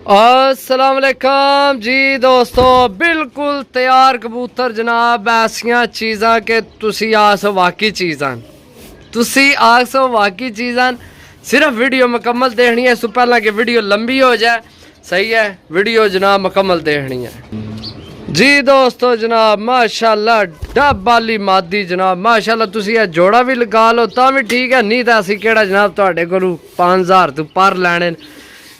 अस्सलाम वालेकुम जी दोस्तों, बिल्कुल तैयार कबूतर जनाब। ऐसियां चीज़ां के तुसी आसो वाकई चीज़ां, तुसी आसो वाकई चीज़ां। सिर्फ वीडियो मुकम्मल देखनी है, इस पहला कि वीडियो लंबी हो जाए। सही है, वीडियो जनाब मुकम्मल देखनी है जी दोस्तों। जनाब माशाल्लाह डब वाली मादी जनाब माशाल्लाह। तुसी यह जोड़ा भी लगा लो तो भी ठीक है, नहीं तो असी केड़ा जनाब तुहाडे कोलों 5000 तो पर लैने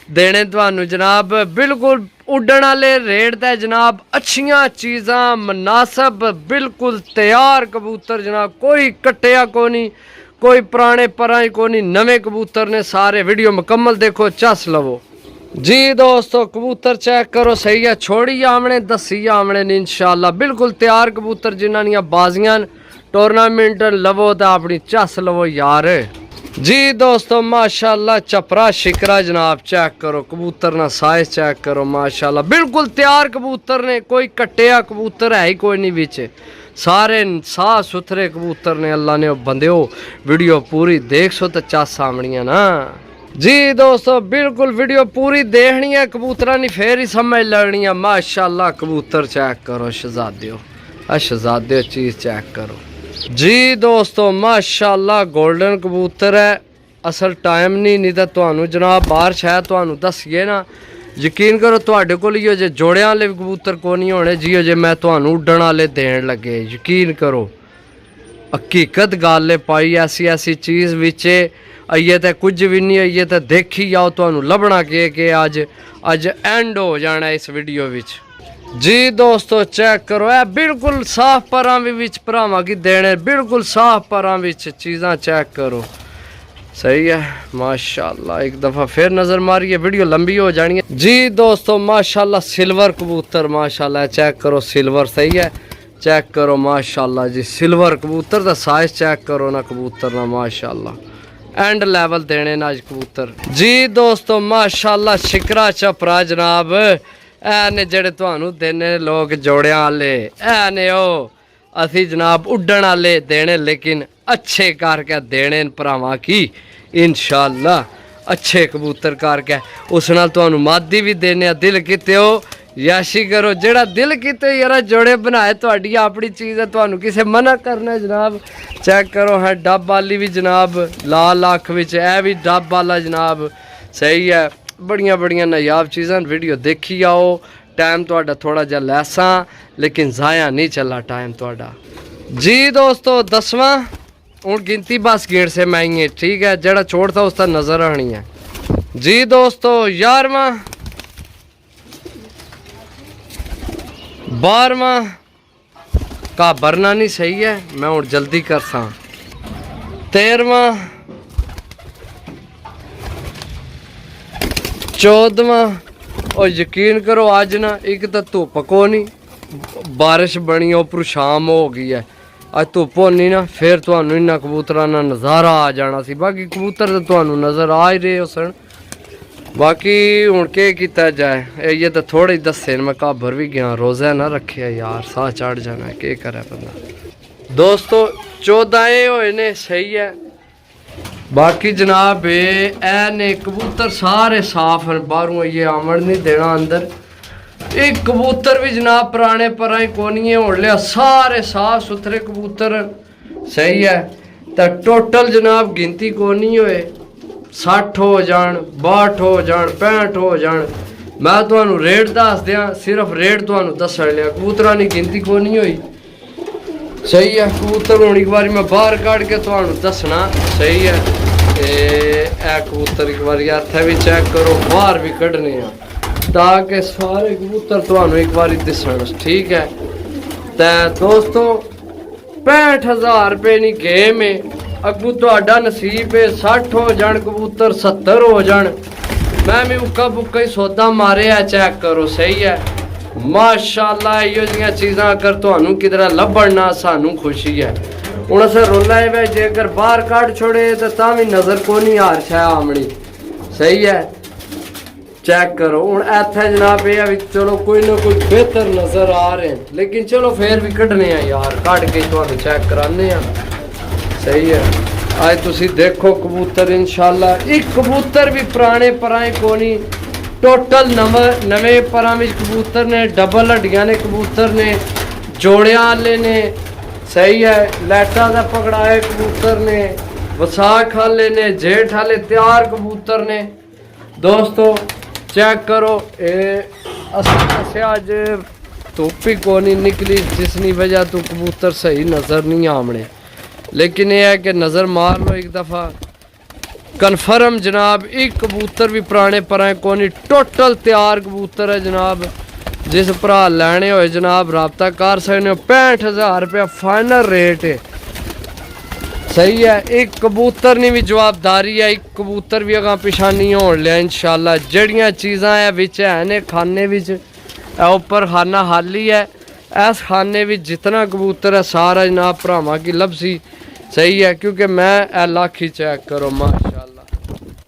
देने तुहानू जनाब। बिल्कुल उड्डण वाले रेट ते जनाब, अच्छियां चीज़ां मुनासब, बिल्कुल तैयार कबूतर जनाब। कोई कट्टिया को नहीं, कोई पुराने पराई को नहीं, नवे कबूतर ने सारे। वीडियो मुकम्मल देखो, चस लवो जी दोस्तों। कबूतर चेक करो, सही है। छोड़ी आमने दसी आमने इंशाल्लाह, बिल्कुल तैयार कबूतर जिन्हां दियां बाजियां टूर्नामेंट लवो तो अपनी चस लवो यार जी दोस्तों। माशाल्लाह चपरा शिकरा जनाब, चेक करो कबूतर ना साइज चेक करो माशाल्लाह। बिल्कुल तैयार कबूतर ने, कोई कट्टिया कबूतर है ही कोई नहीं बिच, सारे साफ सुथरे कबूतर ने। अल्लाह ने बंदे हो, वीडियो पूरी देख सो तो चस सामनिया ना जी दोस्तों। बिल्कुल वीडियो पूरी देखनी है, कबूतरा नहीं फिर ही समझ लगनी है। माशाल्लाह कबूतर चेक करो शहजादियो, शहजादियो चीज़ चेक करो जी दोस्तों। माशाल्लाह गोल्डन कबूतर है। असल टाइम नहीं तो तुहानू जनाब बाहर शायद तुहानू दसीए ना। यकीन करो तुहाडे कोल इहो जे जोड़ियां वाले कबूतर को नहीं होने जियो जे मैं तुहानू उड्डण वाले देन लगे। यकीन करो हकीकत गल पाई ऐसी ऐसी चीज़ विच आइए तो कुछ भी नहीं, आइए तो देखी जाओ तुहानू लभना कि अज एंड हो जाना इस वीडियो विच जी दोस्तों। चेक करो है बिल्कुल साफ परां विच भरावां की देने, बिल्कुल साफ परां विच चीज़ां चेक करो। सही है माशाल्लाह। एक दफ़ा फिर नज़र मारिए, वीडियो लंबी हो जानी है जी दोस्तों। माशाल्लाह सिल्वर कबूतर माशाल्लाह, चेक करो सिल्वर। सही है, चेक करो माशाल्लाह जी सिल्वर कबूतर का साइज चेक करो ना कबूतर ना माशाल्लाह। एंड लेवल देने ना अज कबूतर जी दोस्तों। माशाल्लाह शिकरा चपरा जनाब। ने जेड़े तुहानू देने लोग जोड़ियां वाले ने ओ असी जनाब उड्डण वाले देने, लेकिन अच्छे करके देने भरावां की इंशाल्लाह। अच्छे कबूतर करके उस नाल तुहानू मादी भी देने। दिल किते हो याशी करो, जेड़ा दिल किते यार जोड़े बनाए तुहाडी अपनी चीज़ है, तुहानू किसे मना करना जनाब। चेक करो है डब वाली भी जनाब, लाल अख विच है भी डब वाला जनाब। सही है, बड़ियां बड़ियां नायाब चीज़ां। वीडियो देखी आओ, टाइम तुहाडा थोड़ा जा लैसा लेकिन ज़ाया नहीं चला टाइम तुहाडा जी दोस्तों। 10वां हूँ गिनती बस गेट से मैं ही है, ठीक है। जड़ा छोड़ था उसका नज़र आनी है जी दोस्तों। 11वां 12वां का भरना नहीं सही है, मैं हूँ जल्दी कर सा। 13वां 14वां। और यकीन करो अज ना एक तो धुप को नहीं, बारिश बनी उपर शाम हो गई है। अज धुप होनी ना फिर तुहानू इन्हां कबूतरां दा नज़ारा आ जाना सी। बाकी कबूतर तो तुहानू नज़र आ ही रहे हो सन। बाकी हुण के कीता जाए, ये तो थोड़े दसे मैं घाबर भी गया, रोज़ा ना रखे यार, साह चढ़ जाना है, के करे बंदा दोस्तों। 14 होए ने, सही है। बाकी जनाब ए ने कबूतर सारे साफ हैं, बाहरों ये आमड़ नहीं देना अंदर। एक कबूतर भी जनाब पुराने पराई कोनी है उड़ लिया, सारे साफ सुथरे कबूतर। सही है, तो टोटल जनाब गिनती कोनी होए 60 हो जान, 62 हो जान, 65 हो जान। मैं तुहानू रेट दस दियां, सिर्फ रेट तुहानू दसन लिया, कबूतरां दी गिनती कोनी होई। सही है, कबूतर हूँ एक बार मैं बाहर कढ़ के तुहानू दसना। सही है, ए कबूतर एक बार इत्थे भी चेक करो, बाहर भी कढ़ने ताकि सारे कबूतर तुहानू एक बार दिसन, ठीक है। तो दोस्तों 65,000 रुपये नी गेम है, अगू तुहाडा नसीब है। 60 हो जान कबूतर, 70 हो जान, मैं भी उक्का बुक्का ही सौदा मारे है, चेक करो। सही है माशाल्लाह। इहो जिहियां चीज़ां अगर तुहानू किधर लभण ना सानू खुशी है। हुण असें रोला है जे अगर बाहर कढ़ छोड़े तो भी नज़र को नहीं हार शै आमनी। सही है, चेक करो। हुण इत्थे जनाब ये भी चलो कोई ना कोई बेहतर नज़र आ रहे हैं, लेकिन चलो फिर भी कढ़ने यार, कढ़ के तुहानू चेक कराने। सही है, अज तुसी देखो कबूतर इंशाल्लाह। एक कबूतर भी पुराने पराए को नहीं, ਟੋਟਲ ਨਵੇਂ ਪਰਾਂ ਵਿੱਚ ਕਬੂਤਰ ਨੇ, ਡਬਲ ਹੱਡੀਆਂ ਨੇ ਕਬੂਤਰ ਨੇ, ਜੋੜਿਆਂ ਵਾਲੇ ਨੇ। ਸਹੀ ਹੈ, ਲੈਟਾਂ ਦਾ ਪਕੜਾਏ ਕਬੂਤਰ ਨੇ, ਵਿਸਾਖ ਵਾਲੇ ਨੇ, ਜੇਠ ਵਾਲੇ ਤਿਆਰ ਕਬੂਤਰ ਨੇ। ਦੋਸਤੋ चेक करो, अज धुप ही को नहीं निकली जिसकी वजह तो कबूतर सही नज़र नहीं आमने, लेकिन यह है कि नज़र मार लो एक दफ़ा कन्फर्म जनाब। एक कबूतर भी पुराने पर को नहीं, टोटल तैयार कबूतर है जनाब। जिस भरा लैने होए जनाब रबता कर सकते हो। 65,000 रुपया फाइनल रेट है। सही है, एक कबूतर नहीं भी जवाबदारी है, एक कबूतर भी अगर पिछा नहीं हो लिया इंशाल्लाह। जड़ियाँ चीज़ां है विच है ने खाने विच, ऊपर खाना खाली है, इस खाने विच जितना कबूतर है सारा जनाब भरावां की लभसी। सही है, क्योंकि मैं ए लाखी चेक करो माशाल्लाह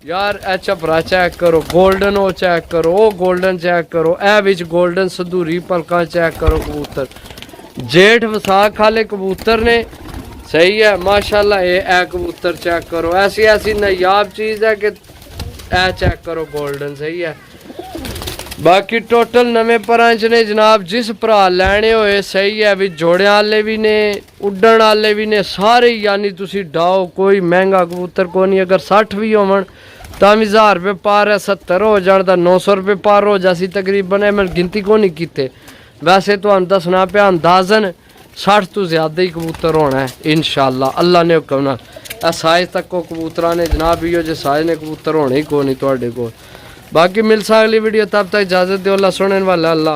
यार, ए झपरा चेक करो, गोल्डन वो चेक करो, वो गोल्डन चेक करो, ए विच गोल्डन संधूरी पलकां चेक करो कबूतर। जेठ विसाख वाले कबूतर ने। सही है माशाल्लाह। ये ए कबूतर चेक करो, ऐसी ऐसी नायाब चीज़ है कि ए चेक करो गोल्डन। सही है, बाकी टोटल नवे परांच ने जनाब। जिस भरा लैने होए सही है भी, जोड़े वाले भी ने, उड्डण वाले भी ने, सारे यानी तुसी डाओ। कोई महंगा कबूतर को नहीं। अगर 60 भी होवन तां भी 1000 रुपये पार है, 70 हो जाण दा 900 रुपये पार हो जासी तकरीबन है। मैं गिनती को नहीं कीते, वैसे तो हम दसना पिया अंदाजन 60 तो ज़्यादा ही कबूतर होना है इंशाल्लाह अल्लाह ने हुक्म नाल। साइज तक को कबूतरा ने जनाब इो जो साइज ने कबूतर होने ही को नहीं तुहाडे कोल। बाकी मिल सा अगली वीडियो, तब तक इजाज़त दो। अल्लाह सुनने वाला अल्लाह।